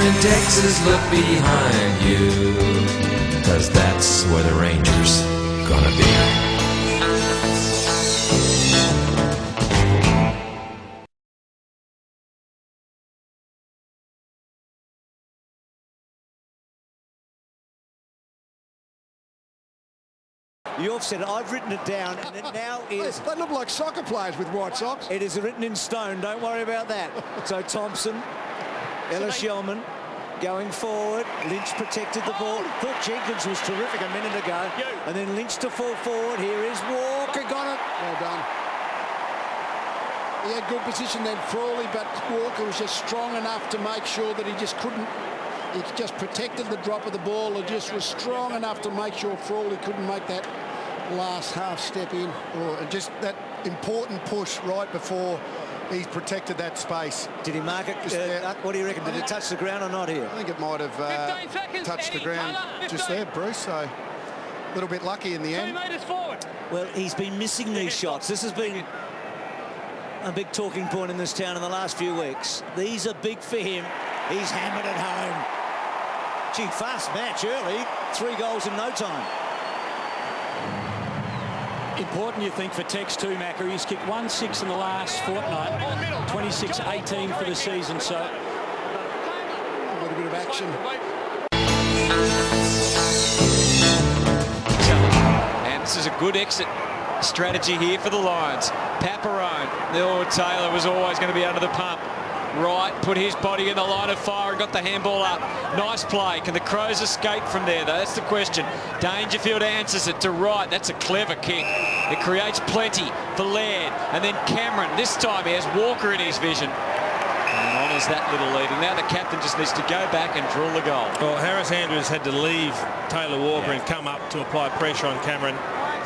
Houston, Texas, look behind you, 'cause that's where the Rangers gonna be. You've said it, I've written it down, and it now is... They look like soccer players with white socks. It is written in stone, don't worry about that. So Thompson, Ellis Yellman going forward. Lynch protected the ball. Thought Jenkins was terrific a minute ago. And then Lynch to fall forward. Here is Walker, got it. Well done. He had good position then, Frawley, but Walker was just strong enough to make sure that he just couldn't... He just protected the drop of the ball and just was strong enough to make sure Frawley couldn't make that last half step in. Or just that important push right before he's protected that space. Did he mark it? What do you reckon? Did it touch the ground or not here? I think it might have touched the ground just there, Bruce. So a little bit lucky in the end. 2 metres forward. Well, he's been missing these shots. This has been a big talking point in this town in the last few weeks. These are big for him. He's hammered it home. Gee, fast match early. 3 goals in no time. Important, you think, for Tex too, Macca. He's kicked 1-6 in the last fortnight, 26-18 for the season, so... A little bit of action. And this is a good exit strategy here for the Lions. Paparone, Lord Taylor was always going to be under the pump. Wright put his body in the line of fire and got the handball up. Nice play. Can the Crows escape from there, though? That's the question. Dangerfield answers it to Wright. That's a clever kick. It creates plenty for Laird. And then Cameron. This time he has Walker in his vision. And honours that little lead. And now the captain just needs to go back and drill the goal. Well, Harris Andrews had to leave Taylor Walker and come up to apply pressure on Cameron,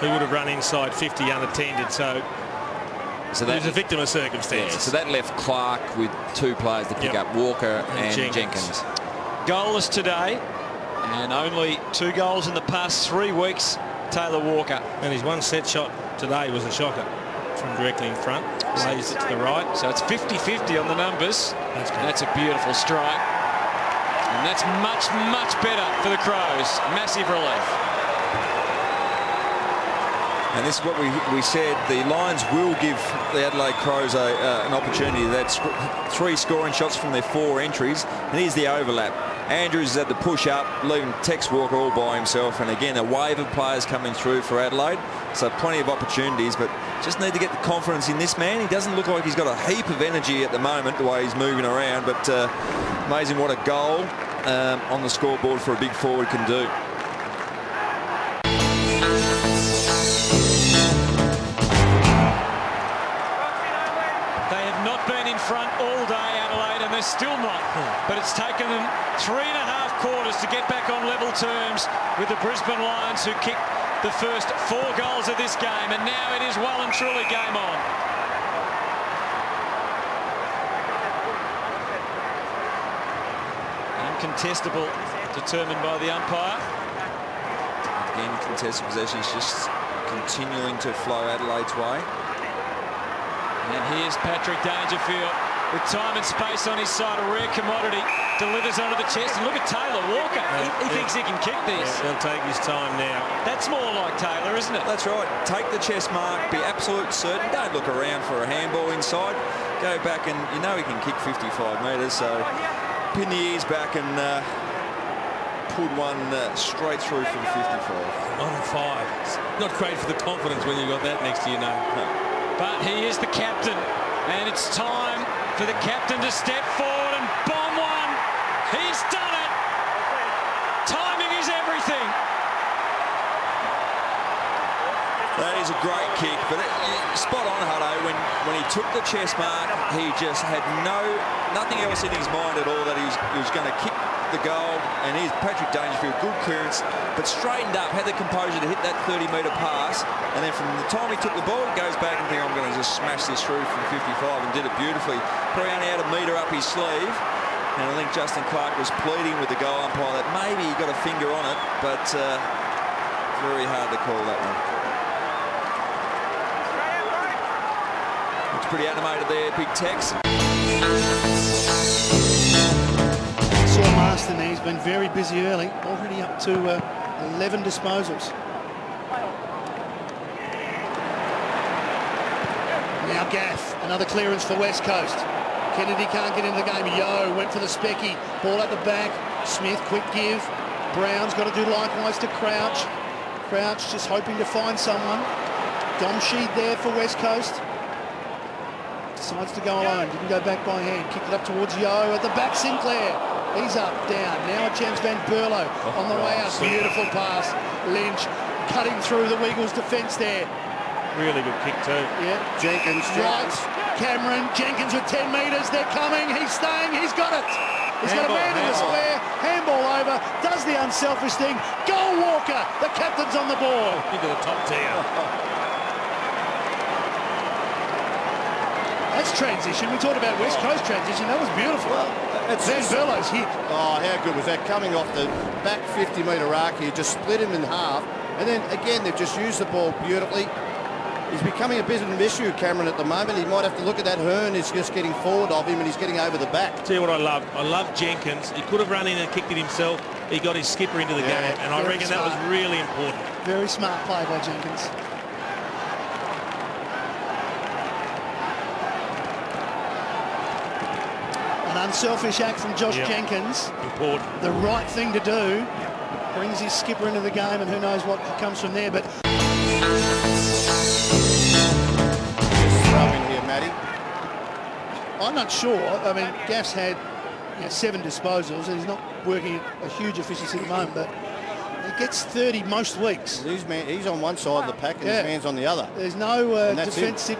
who would have run inside 50 unattended. So that was a victim of circumstances. Yeah, so that left Clark with 2 players to pick up, Walker and Jenkins. Goalless today, and only 2 goals in the past 3 weeks, Taylor Walker. And his one set shot today was a shocker from directly in front. Lays it to the right. So it's 50-50 on the numbers. That's a beautiful strike. And that's much, much better for the Crows. Massive relief. And this is what we said, the Lions will give the Adelaide Crows an opportunity. That's 3 scoring shots from their 4 entries. And here's the overlap. Andrews is at the push up, leaving Tex Walker all by himself. And again, a wave of players coming through for Adelaide. So plenty of opportunities, but just need to get the confidence in this man. He doesn't look like he's got a heap of energy at the moment, the way he's moving around. But amazing what a goal on the scoreboard for a big forward can do. Front all day, Adelaide, and they're still not. But it's taken them 3.5 quarters to get back on level terms with the Brisbane Lions, who kicked the first 4 goals of this game, and now it is well and truly game on. Uncontestable, determined by the umpire. Again, contested possession is just continuing to flow Adelaide's way. And here's Patrick Dangerfield with time and space on his side, a rare commodity, delivers onto the chest. And look at Taylor Walker. He thinks he can kick this. Yeah, he'll take his time now. That's more like Taylor, isn't it? That's right. Take the chest mark, be absolute certain. Don't look around for a handball inside. Go back and you know he can kick 55 metres. So pin the ears back and put one straight through from 55. 1-5. It's not great for the confidence when you've got that next to your name. No. But he is the captain, and it's time for the captain to step forward and bomb one. He's done it. Timing is everything. That is a great kick, but spot on, Hutto. When he took the chest mark, he just had nothing else in his mind at all that he was going to kick the goal. And here's Patrick Dangerfield, good clearance, but straightened up, had the composure to hit that 30-metre pass. And then from the time he took the ball, he goes back and thinks, I'm going to just smash this through from 55, and did it beautifully. Probably only had a metre up his sleeve. And I think Justin Clark was pleading with the goal umpire that maybe he got a finger on it, but very hard to call that one. Looks pretty animated there, Big Tex. Saw been very busy early, already up to 11 disposals. Now Gaff, another clearance for West Coast. Kennedy can't get into the game. Yo went for the specky. Ball at the back. Smith, quick give. Brown's got to do likewise to Crouch. Crouch just hoping to find someone. Domsheed there for West Coast. Decides to go alone. Didn't go back by hand. Kicked it up towards Yo. At the back, Sinclair. He's up, down. Now a chance Van Berlo on the way up. Beautiful pass. Lynch cutting through the Wiggles defence there. Really good kick too. Yeah. Jenkins. Right. Cameron. Jenkins with 10 metres. They're coming. He's staying. He's got it. He's got a man in the square. Handball over. Does the unselfish thing. Goal Walker. The captain's on the ball. Into the top tier. That's transition. We talked about West Coast transition. That was beautiful. Van Berlo's hit. Oh, how good was that? Coming off the back 50-metre arc here, just split him in half. And then, again, they've just used the ball beautifully. He's becoming a bit of an issue, Cameron, at the moment. He might have to look at that. Hearn is just getting forward of him and he's getting over the back. Tell you what I love. I love Jenkins. He could have run in and kicked it himself. He got his skipper into the game, and I reckon that was really important. Very smart play by Jenkins. An unselfish act from Josh Jenkins. Important. The right thing to do. Brings his skipper into the game, and who knows what comes from there. But I'm not sure. I mean, Gaff's had 7 disposals, and he's not working at a huge efficiency at the moment, but he gets 30 most weeks. He's on one side of the pack and his man's on the other. There's no defensive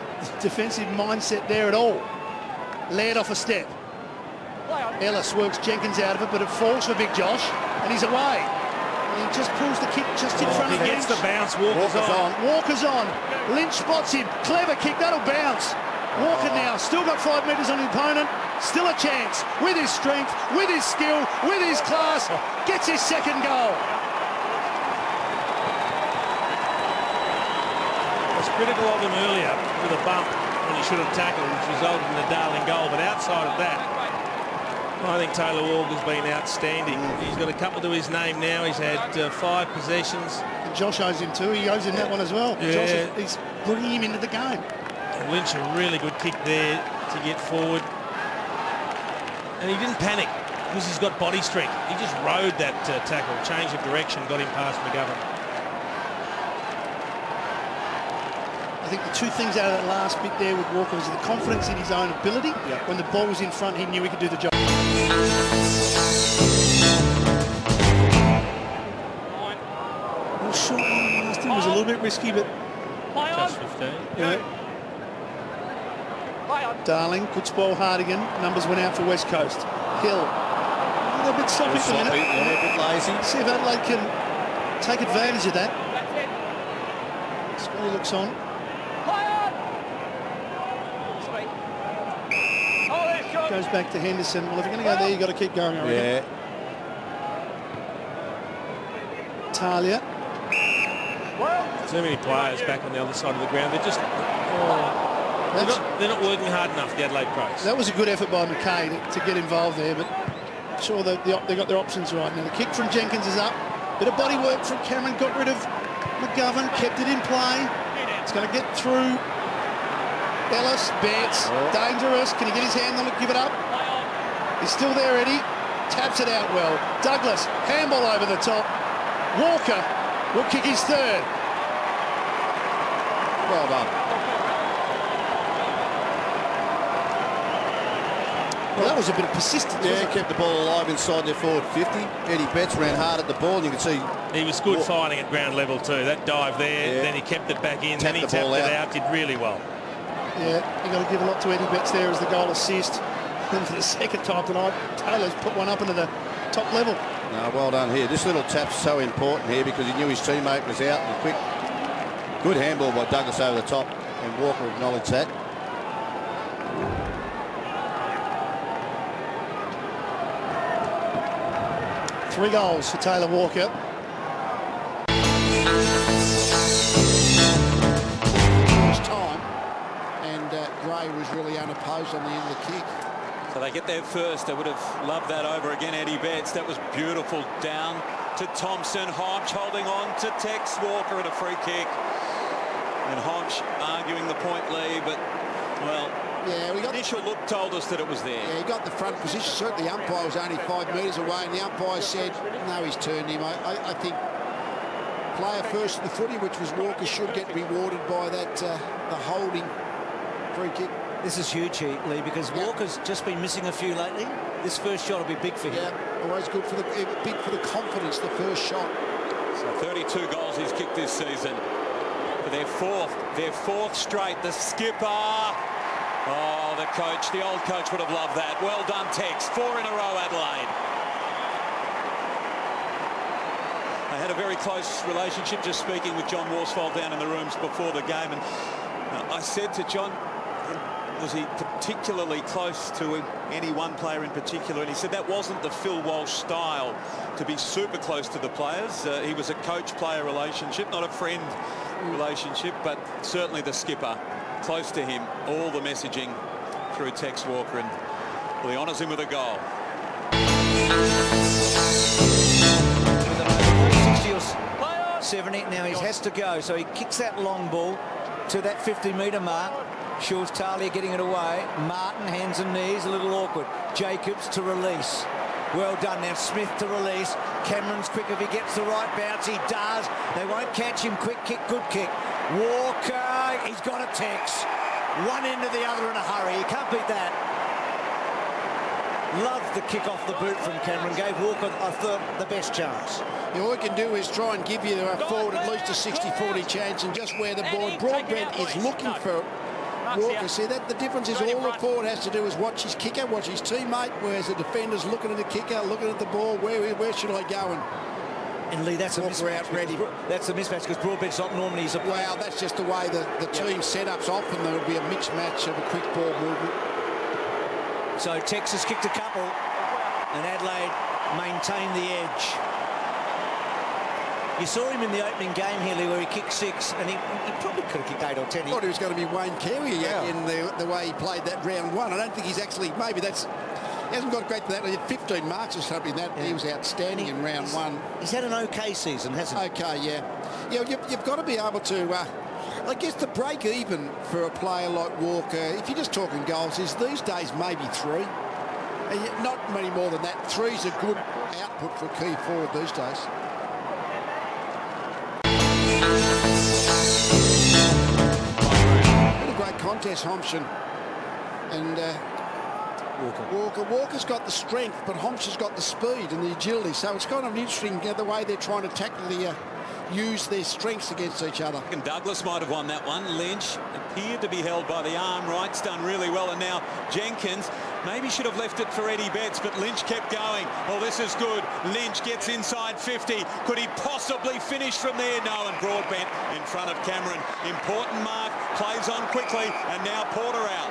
mindset there at all. Laird off a step. Ellis works Jenkins out of it, but it falls for Big Josh, and he's away. And he just pulls the kick just in front of him. He gets the bounce. Walker's on. Walker's on. Lynch spots him. Clever kick. That'll bounce. Walker now, still got 5 metres on the opponent, still a chance, with his strength, with his skill, with his class, gets his second goal. I was critical of him earlier with a bump when he should have tackled, which resulted in the Darling goal, but outside of that, I think Taylor Walker's been outstanding. He's got a couple to his name now. He's had 5 possessions. And Josh owes him 2. He owes him that one as well. Yeah. Josh is bringing him into the game. Lynch, a really good kick there to get forward. And he didn't panic because he's got body strength. He just rode that tackle, changed of direction, got him past McGovern. I think the 2 things out of that last bit there with Walker was the confidence in his own ability. When the ball was in front, he knew he could do the job. Well, short one last time was a little bit risky, but Just 15. yeah. Darling, good spoil Hardigan. Numbers went out for West Coast. Hill. They're a bit sloppy for a minute. Yeah, a bit lazy. See if Adelaide can take advantage of that. Scotty looks on. Goes back to Henderson. Well, if you're going to go there, you've got to keep going, I reckon. Yeah. Talia. Too many players back on the other side of the ground. They're just... They're not working hard enough, the Adelaide Crows. That was a good effort by McKay to get involved there, but I'm sure they got their options right. Now the kick from Jenkins is up. Bit of body work from Cameron. Got rid of McGovern. Kept it in play. It's going to get through Ellis. Betts. Dangerous. Can he get his hand on it? Give it up. He's still there, Eddie. Taps it out well. Douglas. Handball over the top. Walker will kick his 3rd. Well done. Well, that was a bit of persistence. Yeah, kept the ball alive inside their forward 50. Eddie Betts ran hard at the ball, and you can see... He was good fighting at ground level too. That dive there, then he kept it back in, then he tapped it out, did really well. Yeah, you got to give a lot to Eddie Betts there as the goal assist. And for the second time tonight, Taylor's put one up into the top level. No, well done here. This little tap's so important here because he knew his teammate was out. And quick, good handball by Douglas over the top, and Walker acknowledged that. Three goals for Taylor Walker. First time, and Gray was really unopposed on the end of the kick. So they get there first. They would have loved that over again, Eddie Betts. That was beautiful. Down to Thompson. Hodge holding on to Tex Walker at a free kick. And Hodge arguing the point lead, but, well, yeah, we got initial look told us that it was there. Yeah, he got the front position. Certainly the umpire was only 5 metres away, and the umpire said, no, he's turned him. I think player first in the footy, which was Walker, should get rewarded by that, the holding free kick. This is huge, Lee, because Walker's just been missing a few lately. This first shot will be big for him. Yeah, always good for big for the confidence, the first shot. So 32 goals he's kicked this season. For their fourth straight. The skipper. Oh, the old coach would have loved that. Well done, Tex. 4 in a row, Adelaide. I had a very close relationship just speaking with John Worsfold down in the rooms before the game, and I said to John, was he particularly close to any one player in particular? And he said that wasn't the Phil Walsh style, to be super close to the players. He was a coach-player relationship, not a friend relationship, but certainly the skipper close to him. All the messaging through Tex Walker, and well, he honours him with a goal. 60 or 70, now he has to go, so he kicks that long ball to that 50-metre mark. Shores Talia getting it away. Martin, hands and knees, a little awkward. Jacobs to release. Well done. Now Smith to release. Cameron's quick if he gets the right bounce. He does. They won't catch him. Quick kick, good kick. Walker, he's got a Tex. One end to the other in a hurry. You can't beat that. Loved the kick off the boot from Cameron. Gave Walker, I thought, the best chance. All he can do is try and give you a forward at least a 60-40 chance, and just where the ball. Broadbent is looking for Walker. See that the difference is all the forward has to do is watch his kicker, watch his teammate, whereas the defender's looking at the kicker, looking at the ball. Where should I go? And Lee, that's a mismatch. Out ready. That's a mismatch because Broadbent's not normally a player. Well, that's just the way the team setups. Often there will be a mixed match of a quick ball movement. So Texas kicked a couple, and Adelaide maintained the edge. You saw him in the opening game here, Lee, where he kicked 6, and he probably could have kicked 8 or 10. I thought he was going to be Wayne Carey in the way he played that round 1. I don't think he's actually, maybe that's, he hasn't got great for that. He had 15 marks or something. He was outstanding in round 1. He's had an okay season, hasn't he? Okay, yeah. You've got to be able to, I guess the break even for a player like Walker, if you're just talking goals, is these days maybe 3. Not many more than that. 3's a good output for a key forward these days. Been a great contest, Homschen and Walker's got the strength, but Homschen's got the speed and the agility. So it's kind of interesting the way they're trying to tackle use their strengths against each other. And Douglas might have won that one. Lynch appeared to be held by the arm. Wright's done really well, and now Jenkins maybe should have left it for Eddie Betts, but Lynch kept going. Oh, this is good. Lynch gets inside 50. Could he possibly finish from there? No, and Broadbent in front of Cameron. Important mark, plays on quickly, and now Porter out.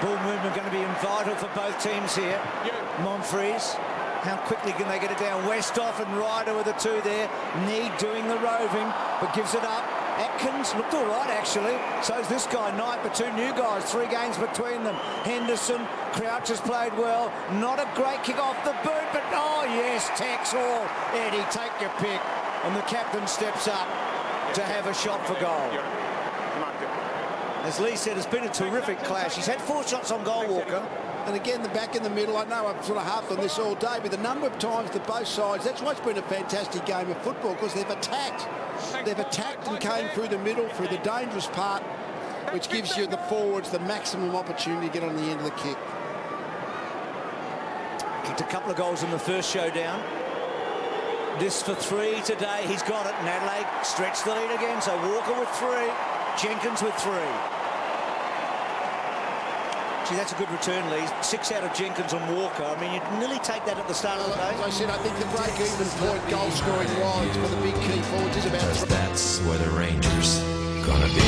Ball movement going to be vital for both teams here. Monfries, how quickly can they get it down? Westhoff and Ryder with the 2 there. Need doing the roving, but gives it up. Atkins looked all right, actually. So's this guy, Knight, but 2 new guys. 3 games between them. Henderson, Crouch has played well. Not a great kick off the boot, but oh yes, Tex all. Eddie, take your pick. And the captain steps up to have a shot for goal. As Lee said, it's been a terrific clash. He's had 4 shots on goal, Walker. And again, the back in the middle, I know I've sort of harped on this all day, but the number of times that both sides, that's why it's been a fantastic game of football, because they've attacked. They've attacked and came through the middle, through the dangerous part, which gives you the forwards the maximum opportunity to get on the end of the kick. Kicked a couple of goals in the first showdown. This for 3 today. He's got it. And Adelaide stretched the lead again. So Walker with 3. Jenkins with 3. Gee, that's a good return, Lee. 6 out of Jenkins and Walker. I mean, you'd nearly take that at the start of the day. As I said, I think the break-even point goal-scoring wise for the big key forwards is about 'Cause that's where the Rangers gonna be.